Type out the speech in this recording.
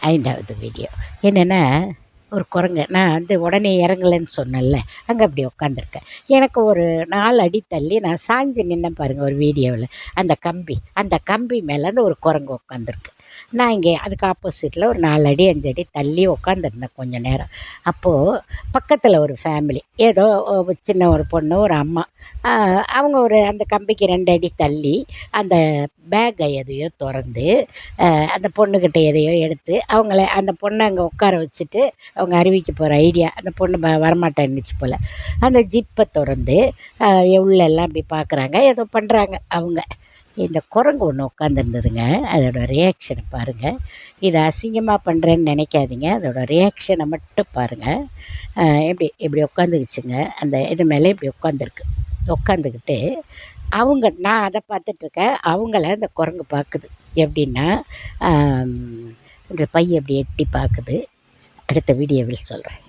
5வது வீடியோ என்னென்னா, ஒரு குரங்கு நான் உடனே இறங்கலைன்னு சொன்னேன்ல, அங்கே அப்படி உட்காந்துருக்கேன். எனக்கு ஒரு 4 அடி தள்ளி நான் சாய்ந்து நின்னேன் பாருங்கள் ஒரு வீடியோவில். அந்த கம்பி மேலேருந்து ஒரு குரங்கு உட்காந்துருக்கு. நான் இங்கே அதுக்கு ஆப்போசிட்டில் ஒரு 4 அடி 5 அடி தள்ளி உட்காந்துருந்தேன் கொஞ்சம் நேரம். அப்போது பக்கத்தில் ஒரு ஃபேமிலி, ஏதோ சின்ன ஒரு பொண்ணு, ஒரு அம்மா, அவங்க அந்த கம்பிக்கு 2 அடி தள்ளி அந்த பேக்கை எதையோ திறந்து அந்த பொண்ணுக்கிட்ட எதையோ எடுத்து அந்த பொண்ணை அங்கே உட்கார வச்சுட்டு அவங்க அறிவிக்க போகிற ஐடியா. அந்த பொண்ணு வரமாட்டேன்னுச்சு போல். அந்த ஜிப்பை திறந்து உள்ளெல்லாம் அப்படி பார்க்குறாங்க, ஏதோ பண்ணுறாங்க அவங்க. இந்த குரங்கு ஒன்று உட்காந்துருந்ததுங்க. அதோடய ரியாக்ஷனை பாருங்கள். இதை அசிங்கமாக பண்ணுறேன்னு நினைக்காதீங்க, அதோடய ரியாக்ஷனை மட்டும் பாருங்கள். இப்படி உட்காந்துக்குச்சுங்க. அந்த இது மேலே இப்படி உட்காந்துக்கிட்டு நான் அதை பார்த்துட்ருக்கேன். அவங்கள அந்த குரங்கு பார்க்குது. எப்படின்னா, இந்த பையை அப்படி எட்டி பார்க்குது. அடுத்த வீடியோவில் சொல்கிறேன்.